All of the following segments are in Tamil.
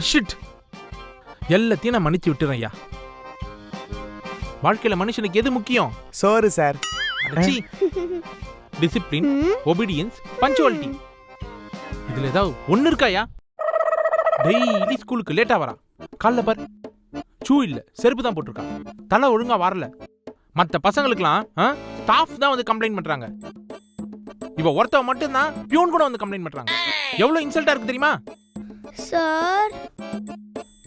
ஷிட், எல்லாத்தையும் நான் மன்னிச்சு விட்டுறேன் ஐயா. வாழ்க்கையில மனுஷனுக்கு எது முக்கியம்? சோறு சார். Discipline, obedience, punctuality. இதுல ஏதாவது ஒண்ணு இருக்காயா? டெய்லி ஸ்கூலுக்கு லேட்டா வரா. காலைல பார், ஷூ இல்ல, செருப்பு தான் போட்டிருக்கா. தலை ஒழுங்கா வரல. மற்ற பசங்களுக்குலாம் ஸ்டாஃப் தான் வந்து கம்ப்ளைண்ட் பண்றாங்க. இவ ஒருத்தவ மட்டும் தான் பியூன் கூட வந்து கம்ப்ளைண்ட் பண்றாங்க. எவ்வளவு இன்சல்ட்டா இருக்கு தெரியுமா? சார்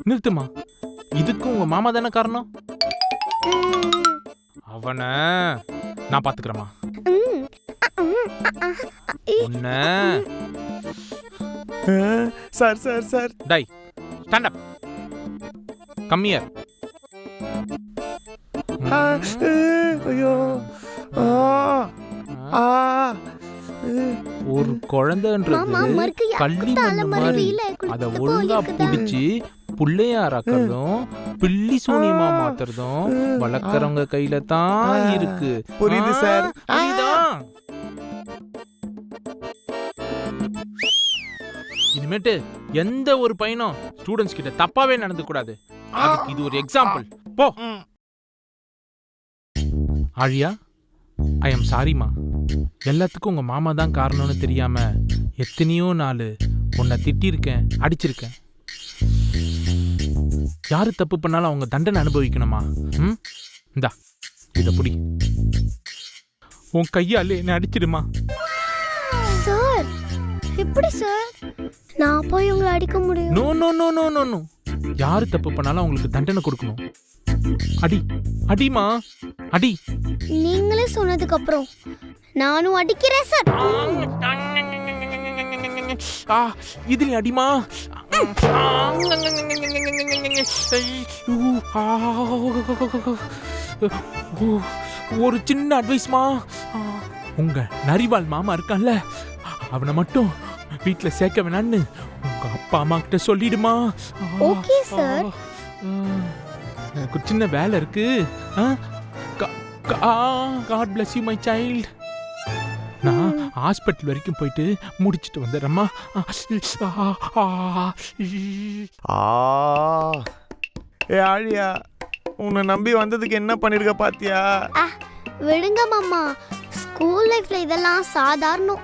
நிறுத்துமா, இதுக்கும் உங்க மாமா தானே காரணம். அவன நான் பாத்துக்கிறேமா. உன்ன சார் சார் சார். டை, ஸ்டாண்ட் அப், கம் ஹியர். ஐயோ, ஒரு குழந்தைன்றது கள்ளி மண்ணு மாதிரி. அத ஒழுங்கா புடிச்சு புள்ளையாராக்கிறதும் பில்லி சூனியமா மாத்துறதும் வளர்க்கறவங்க கையில தான் இருக்கு. புரியுது சார். புரியுதா? இனிமேட்டு எந்த ஒரு பையனும் ஸ்டூடெண்ட்ஸ் கிட்ட தப்பாவே நடந்து கூடாது. அதுக்கு இது ஒரு எக்ஸாம்பிள். போ. ஆழியா, ஐ எம் சாரிமா. எல்லாத்துக்கும் உங்க மாமா தான் காரணம்னு தெரியாம எத்தனையோ நாள் உன்னை திட்டிருக்கேன், அடிச்சிருக்கேன். யாரு தப்பு பண்ணாலும் அவங்க தண்டனை அனுபவிக்கணுமா? இந்தா இத புடி, உன் கையாலே என்ன அடிச்சிடுமா. சார் எப்படி சார் நான் போய் உங்களை அடிக்க முடியும்? No no no no no no. யாரு தப்பு பண்ணாலும் அவங்களுக்கு தண்டனை கொடுக்கணும். அடி, அடிமா, அடி. நீங்களே சொன்னதுக்கு அப்புறம் நானும் அடிக்கிறேன் சார். இதுல அடிமா. ஒரு சின்ன அட்வைஸ்மா, உங்க நரிவால் மாமா இருக்கான்ல, அவனை மட்டும் வீட்டுல சேர்க்க வேணான்னு உங்க அப்பா அம்மா கிட்ட சொல்லிடுமா. Okay sir. எனக்கு ஒரு சின்ன வேலை இருக்கு. God bless you my child. நான் ஹாஸ்பிட்டல் வரைக்கும் போயிட்டு முடிச்சிட்டு வந்துடுறேம்மா. ஏ ஆழியா, உன்னை நம்பி வந்ததுக்கு என்ன பண்ணிருக்க பாத்தியா? விடுங்க மாமா, ஸ்கூல் லைஃப்ல இதெல்லாம் சாதாரணம்.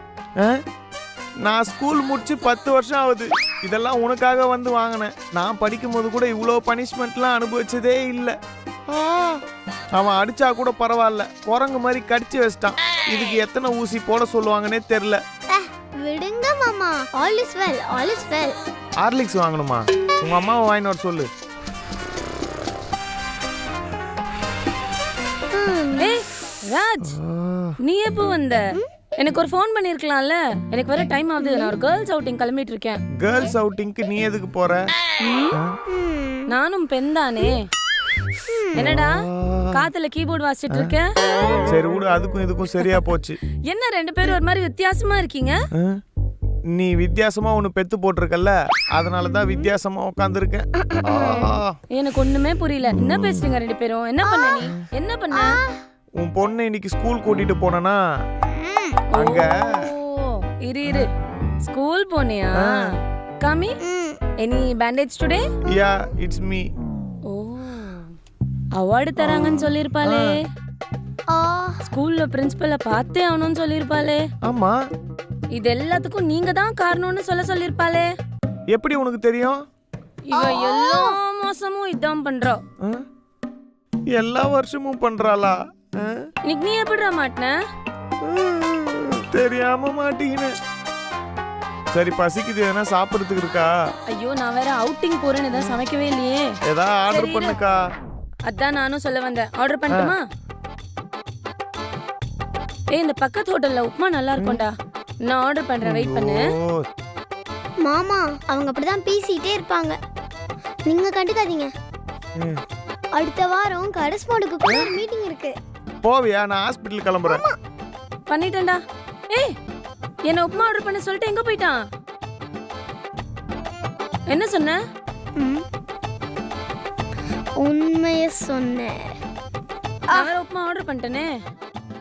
நான் ஸ்கூல் முடிச்சு 10 வருஷம் ஆகுது. இதெல்லாம் உனக்காக வந்து வாங்கினேன். நான் படிக்கும் போது கூட இவ்வளோ பனிஷ்மெண்ட்லாம் அனுபவிச்சதே இல்லை. அவன் அடிச்சா கூட பரவாயில்ல, குரங்கு மாதிரி கடிச்சு வச்சிட்டான். இதுக்கு எத்தனை ஊசி போட சொல்லுவாங்கன்னே தெரியல. விடுங்க மாமா, all is well, all is well. Horlicks வாங்கணுமா? உங்க அம்மாவை வாங்கிட்டு வர சொல்லு. ராஜ், நீ எப்போ வந்த? எனக்கு ஒரு ஃபோன் பண்ணிருக்கலாம்ல. எனக்கு வர டைம் ஆகுது. நான் ஒரு கேர்ள்ஸ் அவுட்டிங் கிளம்பிட்டு இருக்கேன். கேர்ள்ஸ் அவுட்டிங்க்கு நீ எதுக்கு போற? நானும் பெண் தானே. என்னடா காத்துல கீபோர்டு வாசிச்சிட்டு இருக்க? சரி விடு, அதுக்கும் இதுக்கும் சரியா போச்சு. என்ன ரெண்டு பேரும் ஒரு மாதிரி வித்தியாசமா இருக்கீங்க? நீ வித்தியாசமா ஒன்னு பெத்து போட்டிருக்கல்ல, அதனாலதான் வித்தியாசமா உட்காந்துருக்கேன். எனக்கு ஒண்ணுமே புரியல. என்ன பேசுறீங்க ரெண்டு பேரும்? என்ன பண்ண நீ? என்ன பண்ண? உன் பொண்ணை இன்னைக்கு ஸ்கூல் கூட்டிட்டு போனா அங்க இரு ஸ்கூல் போனியா? காமி, any bandage today? Yeah, it's me. Oh, award தராங்கன்னு சொல்லிருப்பாளே. ஸ்கூல்ல பிரின்சிபலை பார்த்தே ஆகணும்னு சொல்லிருப்பாளே. ஆமா, இது எல்லாத்துக்கும் நீங்க தான் காரணம்னு சொல்லிருப்பாளே. எப்படி உனக்கு தெரியும்? இவ எல்லா மாசமும் இதான் பண்றா. எல்லா வருஷமும் பண்றாளா? இன்னைக்கு நீ எப்படிடா மாட்டின? தெரியாம மாட்டீங்கன்னு. சரி, பசிக்குது, எதனா சாப்பிடுறதுக்கு இருக்கா? ஐயோ, நான் வேற அவுட்டிங் போறேன்னு எதாவது சமைக்கவே இல்லையே. ஏதா ஆர்டர் பண்ணுக்கா. அதான் நானும் சொல்ல வந்தேன். ஆர்டர் பண்ணட்டுமா? ஏய், இந்த பக்கத்து ஹோட்டல்ல உப்புமா நல்லா இருக்கும்டா. நான் ஆர்டர் பண்றேன், வெயிட் பண்ணு. மாமா, அவங்க அப்படிதான் பேசிட்டே இருப்பாங்க, நீங்க கண்டுக்காதீங்க. அடுத்த வாரம் கரஸ்பாண்டுக்கு கூட ஒரு மீட்டிங் இருக்கு. போவியா? நான் ஹாஸ்பிடல் கிளம்புறேன். பண்ணிட்டேன்டா. ஏய், என்ன உப்புமா ஆர்டர் பண்ண சொல்லிட்டு எங்க போயிட்டான்? என்ன சொன்ன? உண்மையை சொன்னேன். நான் உப்புமா ஆர்டர் பண்ணிட்டேனே.